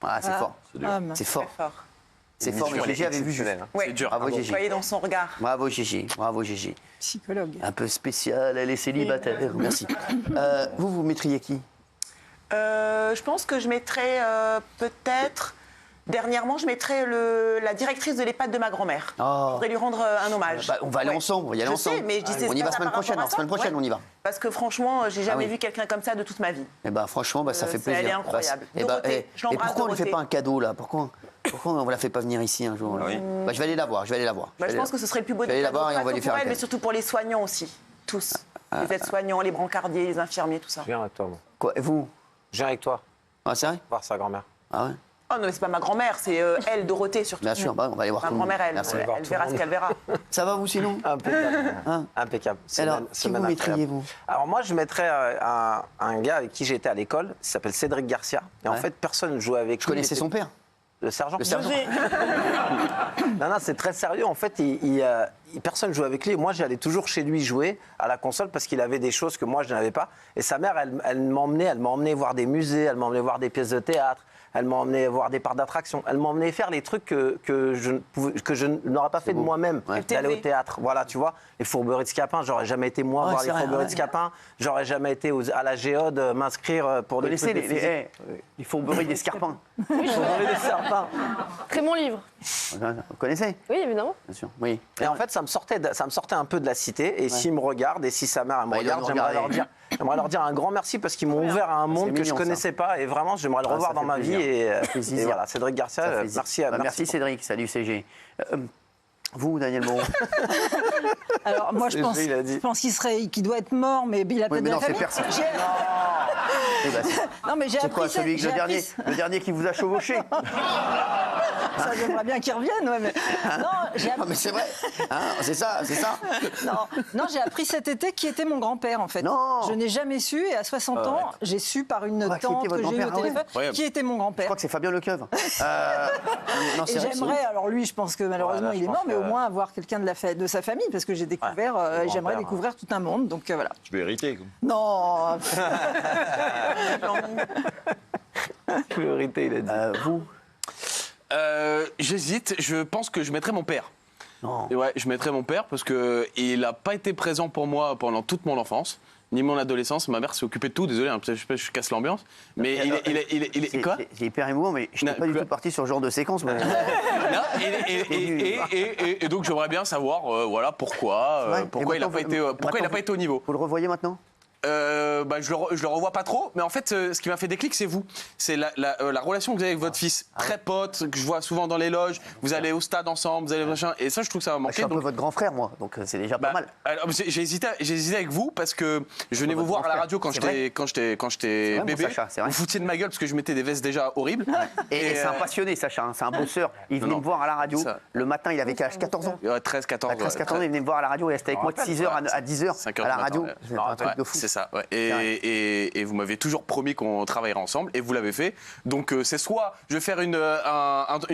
Ah, c'est fort. C'est fort. Très fort. C'est fort, mais Gégé avait vu juste. Ouais. C'est dur. Bravo, Vous Gégé. voyez dans son regard. Bravo, Gégé. Bravo, Gégé. Psychologue. Un peu spécial, elle est célibataire. Merci. Vous mettriez qui? Je pense que je mettrais peut-être... Dernièrement, je mettrais la directrice de l'EHPAD de ma grand-mère. Oh. Je voudrais lui rendre un hommage. On va aller ensemble, on va y aller Je ensemble. sais, mais je dis, c'est On y pas va ça semaine par prochaine, rapport à ça. semaine prochaine, Ouais. on y va. Parce que franchement, j'ai jamais oui. vu quelqu'un comme ça de toute ma vie. Eh ben franchement, ça fait plaisir. Elle est incroyable. Et Dorothée, je l'embrasse, pourquoi on ne fait Dorothée. pas un cadeau là? Pourquoi on ne la fait pas venir ici un jour? Oui. Je vais aller la voir, Je pense que ce serait le plus beau Je vais des aller la cadeaux, voir et on pas va que lui faire pour un elle, mais cadeau. surtout pour les soignants aussi. Tous. Les aides-soignants, les brancardiers, les infirmiers, tout ça. Je viens avec toi, moi. Quoi, et vous? Je viens avec toi, Ah, c'est vrai? voir sa grand-mère. Ah ouais? Oh non, mais c'est pas ma grand-mère, c'est elle, Dorothée, surtout. Bien sûr, on va aller voir Ma tout le monde. grand-mère, elle, Merci. elle verra ce qu'elle verra. Ça va vous sinon? Impeccable. Hein? Impeccable. Alors, Semaine- qui semaine vous incroyable. mettriez, vous? Alors moi, je mettrais un gars avec qui j'étais à l'école, il s'appelle Cédric Garcia. Et en Ouais. fait, personne ne jouait avec lui. Je connaissais Il son était- père. Le sergent. Le sergent. Non, c'est très sérieux. En fait, personne ne jouait avec lui. Moi, j'allais toujours chez lui jouer à la console parce qu'il avait des choses que moi, je n'avais pas. Et sa mère, elle m'emmenait voir des musées, elle m'emmenait voir des pièces de théâtre, elle m'emmenait voir des parcs d'attractions. Elle m'emmenait faire les trucs que je n'aurais pas fait de moi-même. Ouais. D'aller au théâtre. Voilà, tu vois, les fourberies de Scapin. J'aurais jamais été moi Ouais, voir c'est les vrai, fourberies ouais. de Scapin. J'aurais jamais été à la Géode m'inscrire pour Vous des connaissez trucs de physique. les fourberies des Scarpins? Fourberies des Scapin. Très bon livre. Vous connaissez? Oui, évidemment. Bien sûr, oui. Et en fait, ça me sortait un peu de la cité. Et s'ils me regardent, et si sa mère elle me Bah, il doit regarde, nous j'aimerais leur dire un grand merci parce qu'ils m'ont ouvert à un monde que mignon, je connaissais pas. Et vraiment, j'aimerais le Ah, revoir ça dans fait ma plaisir. vie. Et plaisir. voilà, Cédric Garcia, Ça fait plaisir. merci. Merci Cédric, salut CG. Vous, Daniel Moreau? Alors moi je C'est pense, vrai, il a dit. qu'il doit être mort, mais il a Oui, peut-être mais de non, la c'est famille. personne. Eh ben, Non mais j'ai c'est appris quoi, celui j'ai appris- le dernier qui vous a chevauché? Ça j'aimerais bien qu'il revienne, ouais, mais non, j'ai Ah, appris... mais c'est vrai, hein, c'est ça. Non, j'ai appris cet été qui était mon grand-père en fait. Non. Je n'ai jamais su et à 60 ans, j'ai su par une Ah, qui tante était que votre j'ai eu au grand-père, ah ouais. téléphone Incroyable. qui était mon Je grand-père. crois que c'est Fabien Lecoeuvre. Non, Et c'est vrai, j'aimerais, alors lui, je pense que malheureusement Ouais, là, il est je mort, pense mais au que- moins avoir quelqu'un de sa famille, parce que j'ai découvert, le j'aimerais grand-père, découvrir tout un monde, donc voilà. Tu peux hériter. Non, Priorité, il a dit. vous? J'hésite. Je pense que je mettrais mon père. Non. Et ouais, je mettrais mon père parce que il n'a pas été présent pour moi pendant toute mon enfance, ni mon adolescence. Ma mère s'est occupée de tout. Désolé, hein, je casse l'ambiance. Mais il est quoi? C'est hyper émouvant, mais je n'étais Non, pas du quoi tout parti sur ce genre de séquence. Mais... Non, et donc j'aimerais bien savoir, voilà, pourquoi, Ouais. pourquoi Et il n'a maintenant, pas été au niveau. Vous le revoyez maintenant? Je le revois pas trop, mais en fait, ce qui m'a fait déclic, c'est vous. C'est la relation que vous avez avec votre fils. Très pote, que je vois souvent dans les loges. Vous allez au stade ensemble, vous allez machin. Et ça, je trouve que ça m'a Je suis manqué. un peu votre grand frère, moi, donc c'est déjà pas mal. Alors, j'ai hésité avec vous parce que je venais vous voir à la radio quand C'est vrai. j'étais mon bébé. Sacha, c'est vrai. Vous foutiez de ma gueule parce que je mettais des vestes déjà horribles. Et c'est un passionné, Sacha, hein, c'est un bosseur. Il venait non. me voir à la radio. Ça. Le matin, il avait quel âge? 14 ans? 13, 14. À 13, 14 ans, il venait me voir à la radio. Il restait avec moi de 6h à 10h 5 heures à la du matin, radio. ouais. C'est un truc de fou. C'est ça. Ouais. C'est vrai. Et vous m'avez toujours promis qu'on travaillerait ensemble et vous l'avez fait. Donc c'est soit je vais faire une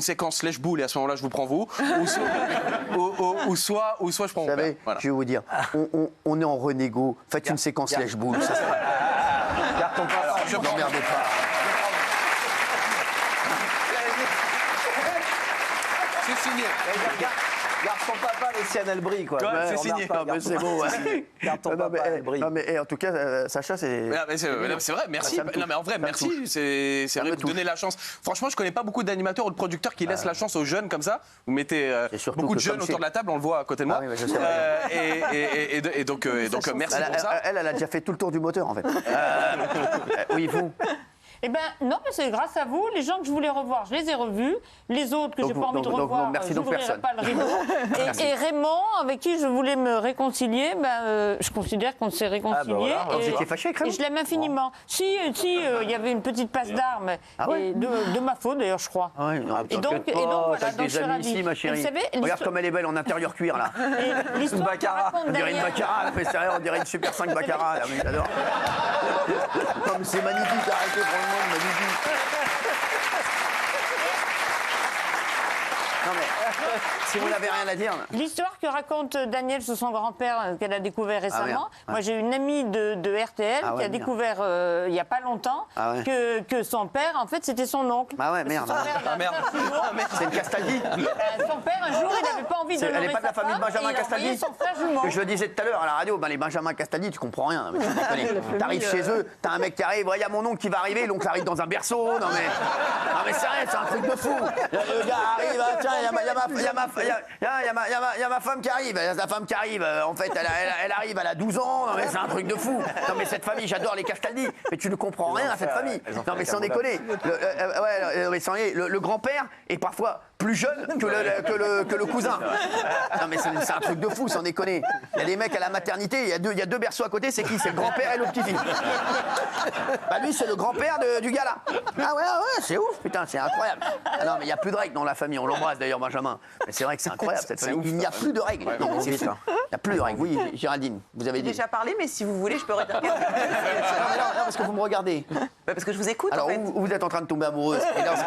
séquence lèche boule et à ce moment-là je vous prends vous, ou soit je prends Vous mon père. savez, Voilà. je vais vous dire, on est en renégo. Faites une séquence lèche-boule. Ça sera... Garde ton papa. Je n'emmerdez pas. C'est signé. Garde ton papa, les siennes, elles brillent, quoi. Ouais, Ouais, c'est on signé. regarde pas, Non, mais c'est beau, ouais. Garde ton Non, papa, mais, elles brillent. non, mais en tout cas, Sacha, c'est... C'est vrai, merci. Ça me touche. Non mais en vrai, Ça me merci. touche. C'est Ça vrai me que vous donnez la chance. Franchement, je connais pas beaucoup d'animateurs ou de producteurs qui laissent la chance aux jeunes comme ça. Vous mettez Et surtout beaucoup de que jeunes comme autour chez- de la table, on le voit à côté de moi. Ah oui, mais je sais. Et donc merci pour ça. Elle a déjà fait tout le tour du moteur, en fait. Oui, vous. Eh ben non, mais c'est grâce à vous. Les gens que je voulais revoir, je les ai revus. Les autres que Donc j'ai vous- pas envie de donc- donc revoir, merci je donc n'ouvrirai personne. pas le rideau. Et Raymond, avec qui je voulais me réconcilier, je considère qu'on s'est réconcilié. Ah, bah voilà. Vous étiez fâché avec Et Raymond? je l'aime infiniment. Si, il y avait une petite passe d'armes, Ah ouais et de ma faute d'ailleurs, je crois. Ah ouais, non, Et donc, t'inquiète et donc, pas, voilà, t'as donc des je suis amis ravie. ici, ma Et chérie. vous savez, Regarde l'histoire- comme elle est belle en intérieur cuir, là. Et l'histoire que Baccarat. raconte On dirait une Daniel- baccarat, elle fait sérieux, on dirait une Super 5 baccarat, là, mais j'adore. Comme c'est magnifique, arrêtez pour le monde, magnifique. Non mais, Si vous n'avez rien à dire. L'histoire que raconte Daniel sur son grand-père qu'elle a découvert récemment. merde. Moi, j'ai une amie de RTL Ah ouais, qui a merde. découvert il n'y a pas longtemps Ah ouais. que son père, en fait, c'était son oncle. Ah ouais, merde. Son père, Ah merde. C'est une Castaldi. son père, un jour, il n'avait pas envie de Elle nommer n'est pas de la sa famille de femme, Benjamin et il a envoyé Castaldi. son frère jumeau. Que je le disais tout à l'heure à la radio, les Benjamin Castaldi, tu comprends rien. Mais t'arrives chez eux, t'as un mec qui arrive, il y a mon oncle qui va arriver, l'oncle arrive dans un berceau. Non mais sérieux, c'est un truc de fou. Le gars arrive, ah, tiens, il y a ma femme qui arrive. La femme qui arrive, en fait, elle arrive, elle a 12 ans. Non mais c'est un truc de fou. Non mais cette famille, j'adore les Castaldi. Mais tu ne comprends rien à cette famille. Non mais sans déconner. Le grand-père est parfois plus jeune que le cousin. Non mais c'est un truc de fou, sans déconner. Il y a des mecs à la maternité, il y a deux berceaux à côté, c'est qui? C'est le grand-père et le petit-fils. Bah lui, c'est le grand-père du gars là. Ah ouais, c'est ouf, putain, c'est incroyable. Ah non mais il n'y a plus de règles dans la famille, on l'embrasse d'ailleurs Benjamin. Mais c'est vrai que c'est incroyable cette famille. Il n'y a plus de règles. Non, mais c'est vite. Il n'y a plus de règles. Oui, Géraldine, vous avez J'ai dit. déjà parlé, mais si vous voulez, je peux redire. Non, parce que vous me regardez. Parce que je vous écoute, Alors, en fait. vous êtes en train de tomber amoureuse. Et dans ce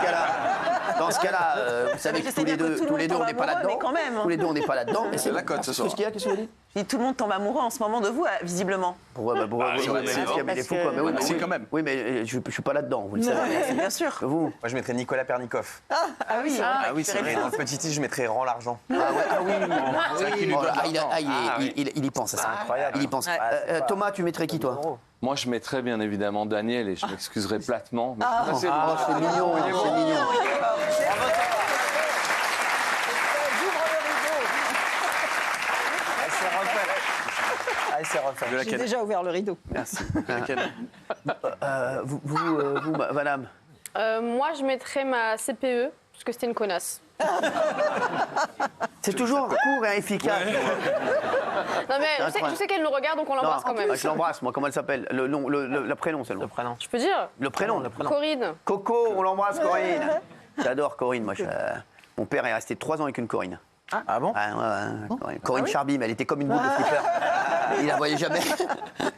cas-là, vous savez Mais que je sais bien que tout le tous les deux, monde on n'est pas tombe amoureux, là-dedans. mais quand même. Tous les deux, on n'est pas là-dedans. Mais C'est la cote ce soir. Qu'est-ce qu'il y a? Qu'est-ce que vous dites? Et tout le monde tombe amoureux en ce moment de vous, visiblement. Pourquoi c'est fou, quoi. Mais oui, Si, quand même. Oui, mais je suis pas là-dedans, vous le savez. Bien sûr. Vous? Moi, je mettrais Nicolas Pernikov. Ah oui, Ah oui, c'est Et vrai. dans le petit titre, je mettrais Rend l'argent. Ah oui. C'est vrai qu'il lui Oh, donne ah, l'argent. il y pense à ça. incroyable. Il y pense. Ouais. Thomas, tu mettrais qui, toi? Moi, je mettrais bien évidemment Daniel et je m'excuserai platement. Mais C'est mignon, c'est mignon. Allez, c'est refait. De J'ai laquelle déjà ouvert le rideau. Merci. Laquelle Vous, madame? Moi, je mettrais ma CPE, parce que c'était une connasse. C'est toujours court et efficace. Non, mais je sais qu'elle nous regarde, donc on l'embrasse quand même. Je l'embrasse, moi. Comment elle s'appelle? Le prénom seulement. Le prénom. Je peux dire Le prénom. Corinne. Coco, on l'embrasse, Corinne. J'adore Corinne, moi. Mon père est resté 3 ans avec une Corinne. Ah bon? Ouais. Corinne Charby, mais elle était comme une boule de flipper. Il la voyait jamais.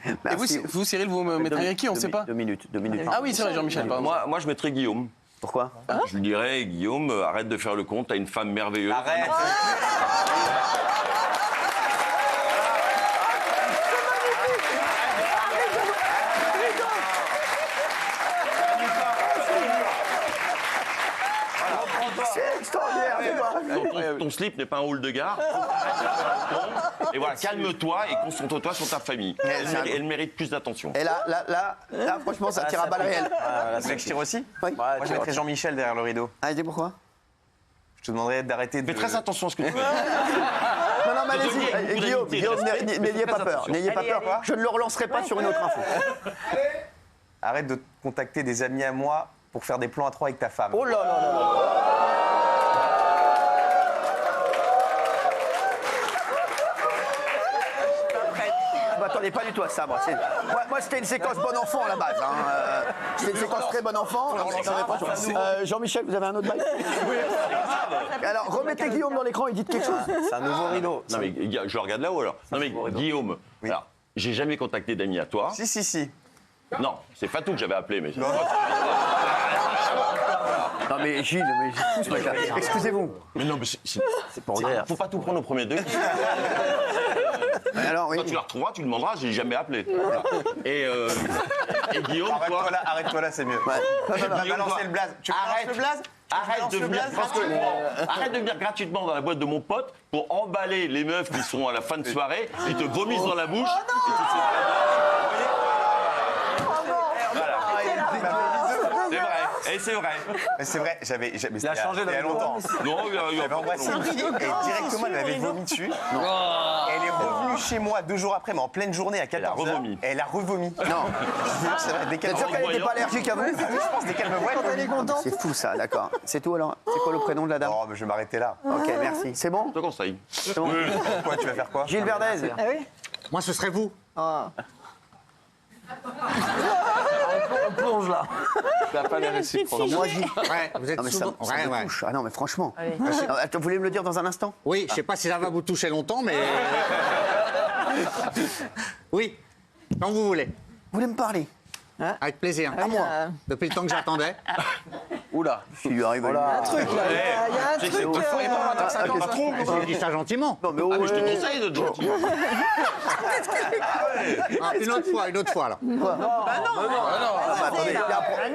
Et vous, Cyril, vous me mettriez qui? On ne sait pas. 2 minutes. Ah oui, c'est vrai, Jean-Michel. pardon. Moi, je mettrais Guillaume. Pourquoi? Je lui dirais, Guillaume, arrête de faire le compte, t'as une femme merveilleuse. Arrête. C'est extraordinaire, c'est quoi? Ton slip n'est pas un hall de gare. Et voilà, calme-toi et concentre-toi sur ta famille. Elle mérite plus d'attention. Et là, franchement, ça tire à balles réelles. Vous voulez que je tire aussi? Oui. Moi, je mettrais Jean-Michel derrière le rideau. Ah, dis pourquoi? Je te demanderais d'arrêter de... Fais très attention à ce que tu fais. Non, mais Donner allez-y. beaucoup Guillaume, d'amitié, n'ayez pas peur. N'ayez pas Allez, peur. allez. Je ne le relancerai pas sur une autre info. Arrête de contacter des amis à moi pour faire des plans à 3 avec ta femme. Oh là là là là. Je m'attendais pas du tout à ça, moi. Moi, c'était une séquence bon enfant à la base. C'était une séquence très bon enfant. Jean-Michel, vous avez un autre bail? Alors, remettez Guillaume dans l'écran et dites quelque chose. C'est un nouveau rideau. Non, mais je le regarde là-haut alors. Non, mais Guillaume, alors, j'ai jamais contacté d'amis à toi. Si. Non, c'est Fatou que j'avais appelé, mais. Non, mais Gilles, ce mec-là. Excusez-vous. Mais non, mais c'est pour dire. Faut pas tout prendre au premier degré. Alors, oui. Quand tu la retrouveras, tu demanderas, j'ai jamais appelé. Voilà. Et Guillaume, toi. Arrête-toi là, c'est mieux. Ouais. Tu vas Guillaume, balancer toi. le blaze. Tu balances le blaze? Arrête de venir gratuitement dans la boîte de mon pote pour emballer les meufs qui seront à la fin de soirée, ils te vomissent dans la bouche. Et tu sais C'est vrai, et c'est vrai. Mais c'est vrai, Il a changé il y a longtemps. Non, J'avais embrassé une fille et directement elle m'avait vomi dessus. Et elle est revenue chez moi 2 jours après, mais en pleine journée à 14h. Elle a revomi. Et elle a revomi. Non. C'est vrai, dès qu'elle T'es sûr qu'elle n'était pas allergique à vous? Je pense dès qu'elle me voit, elle Elle est vomit. contente. C'est fou ça, d'accord. C'est tout alors? C'est quoi le prénom de la dame? Non, mais je vais m'arrêter là. Ok, merci. C'est bon? Je te conseille. C'est bon. Quoi, tu vas faire quoi? Gilles Verdez. Ah oui? Moi, ce serait vous. Ah. On plonge là. T'as pas les réciproques. Moi, Gilles. Ouais, vous êtes Non, mais ça, souvent... ça Ouais, me ouais. touche. Ah non, mais franchement. Non, attends, vous voulez me le dire dans un instant? Oui, je sais pas si ça va vous toucher longtemps, mais... Oui, quand vous voulez. Vous voulez me parler? Avec plaisir. Ah oui, moi. Depuis le temps que j'attendais. Oula. Ce qui lui arrive à lui. Un truc, là. Il y a un truc. J'ai dit ça gentiment. Non, mais Ah, mais je te ouais. conseille de te gentil. Ah, une autre fois alors. Attendez,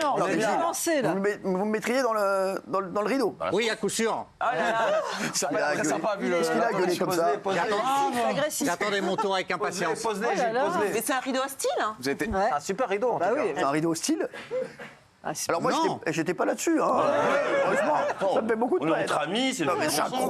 non, mais bien Gilles, lancé, là. vous me mettriez dans le rideau. Oui, à coup sûr. Ça Il a pas très gueulé. sympa vu le. Qu'est-ce qu'il a gueulé comme ça? C'est agressif. J'attendais mon tour avec impatience. Pose-les, Oh là là. Mais c'est un rideau hostile. Hein. Vous êtes. Ouais. un super rideau en Bah tout cas. oui. C'est un rideau hostile. Ah, c'est- Alors moi, Non. j'étais pas là-dessus. Hein. Heureusement, ça me fait beaucoup de On est peine. entre amis, c'est Non, le mais vivre c'est ensemble. incroyable.